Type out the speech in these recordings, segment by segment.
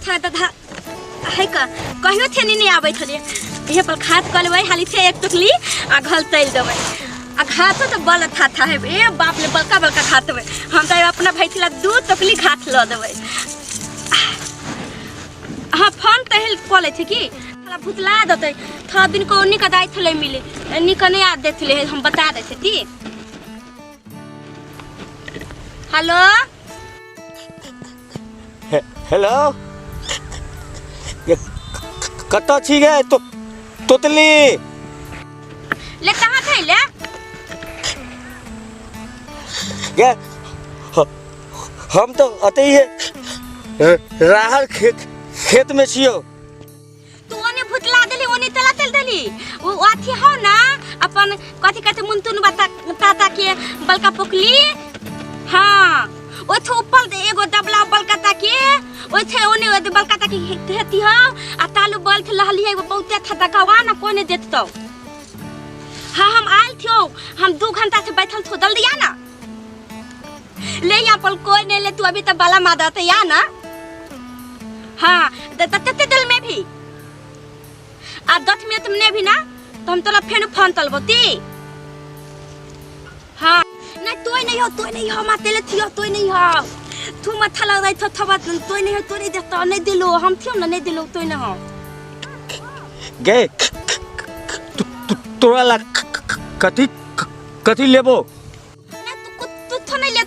था दादा है का कहियो थे नहीं आवे थले ये पर खात कलवे हाली थे एक टुकली आ घल तैल देवे आ घात तो बल था है ए बाप ले बलका बलका खात देवे हम तो अपना भैथिला दू टुकली घात ल देवे हां फोन तहल कोले थे की थला भुतला देते था दिन को उन्हीं का दाई थले मिले इन्हीं का नहीं याद देथले हम बता देते की हेलो हेलो ये कत्ता छी गे तो तोतली ले कहां थे ले गे हम तो अते ही है राहर खेत में छियो तू ओने भुतला देली ओने तला तेल देली वो अथी हो ना अपन कथि कहते मुंतुन बता ताता के बलका पोकली हां ओ थो ऊपर दे एगो डबला बलका ताके ओ थे ओने ओ बलका ताके हेती हो आ तालू बल थे लहली एगो बहुते था दकावा ना कोने देत तो हां हम आइल थियो हम 2 घंटा से बैठल थो जल्दी आ ना ले या पल कोई नहीं ले तू अभी तक बाला मादा ते या ना हां तते दिल में भी आ 10 मिनट में भी ना तो हम तोला फेन फोन तलबती हां नहीं तोय नहीं हो माते ले थियो तोय नहीं हो तू मत लग रही थो थबा तोय नहीं हो तो नहीं देता नहीं दिलो हम थियो ना नहीं दिलो तोय ना हो गे तोरा ला कथि लेबो तू तो नहीं ले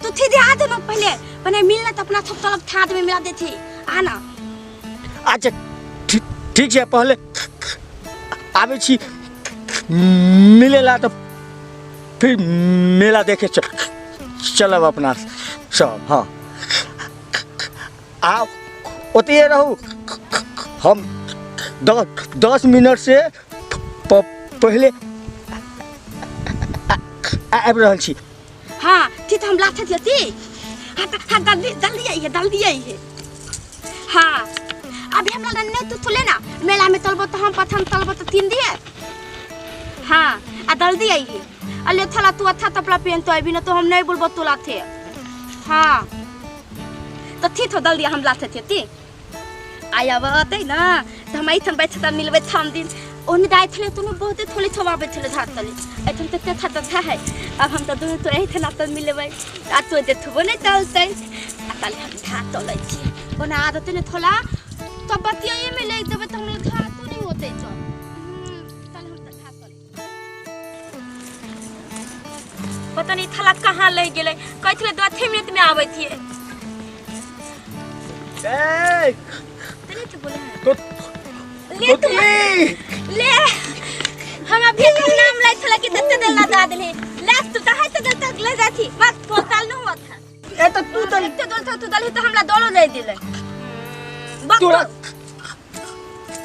तू थी दे आ दे ना पहले मिलना तो अपना सब तलब थाद में मिला देती आ ना अच्छा ठीक है पहले आवे छी मिलेला तो फिर मेला देखे चलब अपना सब हाँ आओ ओते रहू हम 10 मिनट से पहले आबि रहल छी हां ठीक हम लाथे देती हां जल्दी आई है हां अभी हमरा नहीं तू थले ना मेला में तलबो तो हम प्रथम तलबो तो 3 दिए हां आ जल्दी आई है अले थला तू अच्छा तपला पेन तो अभी ना तो हम नहीं बोलबो तू लाथे हां तो ठीक हो जल्दी हम लाथे थे आया बाते ना तो हम इथन बैठ त मिलबे थाम दिन ओने दाई थले तू बहुत थोड़ी थवाबे थले धात तले एथन तक था था है अब हम तो दोनों तो एही थना त मिलबे आ तो देखबो नहीं चलते आ तले हम धात तले छी ओना आदत ने थोला तो बतिया ये में ले देबे त हम धात तो नहीं होते तो तले हम त धात तले पता नहीं थला कहां ले गेले कहथले 2 मिनट में आवे थी ए तने तो बोले तो ले हम अभी नाम लाई थला कि दत्ते दल ना दाद ले लास्ट तो है तो दल तक ले जाती बस टोटल न हुआ था ए तो तू दल तो दल तो हमला दोलो दे दिले तोरा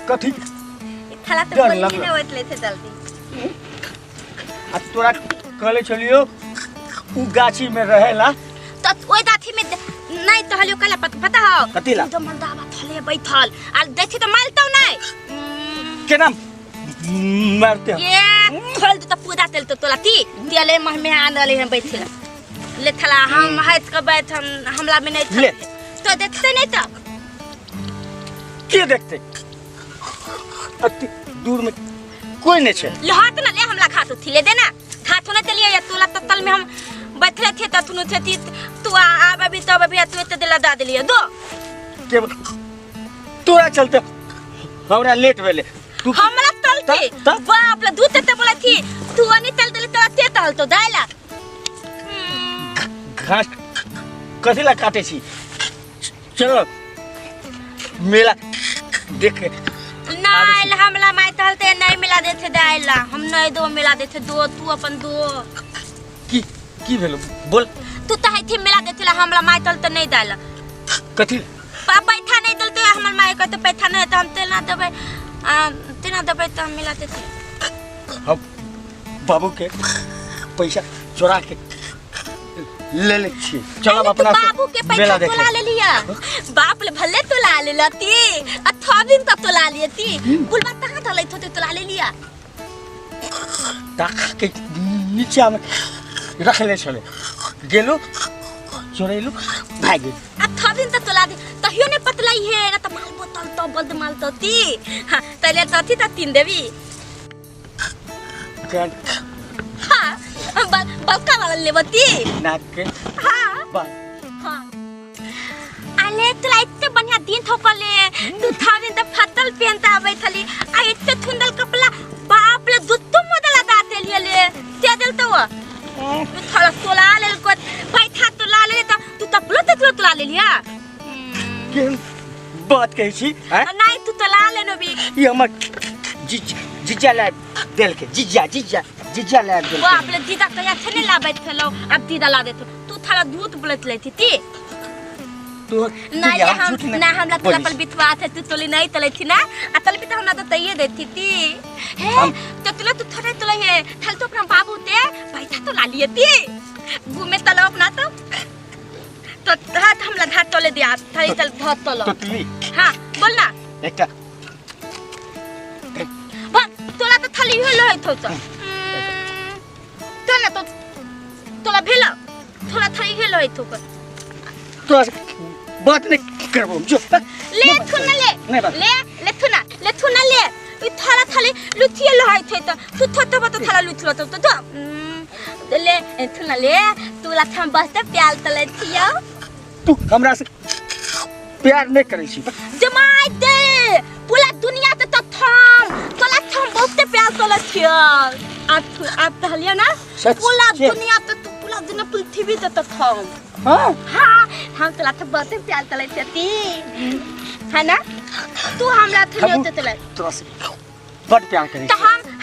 कथि थला तो बोली नहीं होतले थे जल्दी आ तोरा कहले चलियो उ गाछी में रहेला तो ओई गाछी में नहीं तो हलियो कला पता हो कतिला तो मर्दावा थले बैठल आ देखि तो मालतो नहीं के नाम मारते ये खोल तो पूरा तेल तो तोला ती तेले में आंदले हम बैठला ले थला हम हाथ के बैठ हमला में नहीं ले तो देखते नहीं तो के देखते अति दूर में कोई नहीं छे लहात ना ले हमला खातो थिले देना खातो ना चलिए या तोला तत्तल में हम बैठले थे त तुनु थे तू आबे भी तब भी तू एते दिला दा दिलिए दो के तोरा चलते हमरा लेट भेले तू हमरा तलते बाप ले दूध ते बोला थी तू अनि तल दिले तो ते तल तो दाइला घास कथिला काटे छी चलो मेला देखे नहीं हमला माय तलते नहीं मिला देथे दाइला हम नहीं दो मिला देथे दो तू अपन दो की भेलो बोल तू त है थी मिला देथिला हमला माय तलते नहीं दाइला कथि पैथा नहीं दलते हमर माय कहते पैथा नहीं त हम तेल ना देबे तेना देबे त हम मिला देथे हम बाबू के पैसा चोरा के ले ले छी चलो अपना बाबू के पैसा तोला ले लिया बाप ले भले तोला ले लती अथवा दिन तक तोला लेती बुलबा कहां धलै थोते तोला ले लिया टाका के नीचे में रख ले चले गेलो चोरेलु भाग अथवा दिन तक तोला दे तहियो ने पतलाई है ना तो माल बोतल तो बद माल तो ती हां तले तो थी तो तीन देवी कन हां बलका वाला लेबती नाक के हां बाल हां आले तला इत्ते बढ़िया दिन थोकले 2000 द फतल पेंता आबै थली आ इत्ते थुंदल कपला बाप ले दुत्तु मोदला दाते ले ते दिल तो थोड़ा सोला ले को भाई था तो ला ले तो तू तपलो तो ला ले लिया के बात कही छी हैं नहीं तू तो ला ले नो भी ये हमर जीजा ला दिल के जीजा ला दिल वो आपले दीदा कया छने ला बैठ फेलो अब दीदा ला दे तू थाला दूध बोलत लेती ती तू नहीं हम ना हमला तला पर बितवा थे तू तोली नहीं तले थी ना अतल भी तो हमला तो तइए देती थी हे तो तुला तू थोड़े तुला है थल तो अपना बाबू ते पैसा तो ला लिए थी घूमे तलो अपना तो हाथ हमला धात तले दिया थई तल धात तलो तो तुली हां बोल ना एकटा बा तोला तो थली होलो है तो तो ना तो तोला भेला थोड़ा थई हेलो है तो तो बात नहीं करबो जो ले थुना ले थुना ले ई थाला थाले लुथिए लहाय थे तो तू थतो बत थाला लुथलो तो ले थुना ले तू ला थम बसते प्याल तले थिया तू हमरा से प्यार नहीं करे छी जमाई दे पूरा दुनिया तो थम तोला थम बहुते प्याल तले थिया आप तहलिया ना पूरा दुनिया तो पूरा दुनिया पृथ्वी तो थम हां हम तला तो बहुते प्याल तले थी है ना तू हमरा थे ले तले तोरा से बड़ प्यार करे तो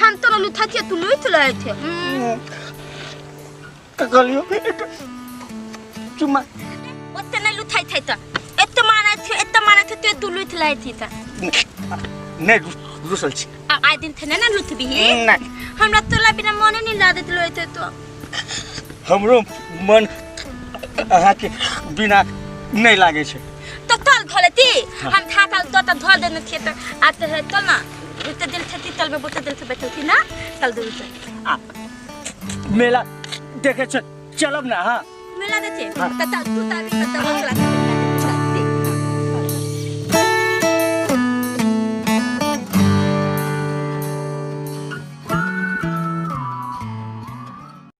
हम तोरा लुथा थे तू लुथ लए थे कगलियो चुम्मा ओते नहीं लुथाई थे तो एत माने थे तू लुथ लए थी त नहीं रुसल छी आ दिन थे ना लुथ भी नहीं हमरा तोला बिना मन नहीं ला देत लए थे तो हमरो मन अहा के बिना नहीं लागे छे तो तल धोलेती हम था तो धोल देने थे तो आते है तो ना उते दिल थी तल में बोते दिल से बैठल थी ना तल दूर से मेला देखे चलब ना हां मेला देते तू तारी पता बोला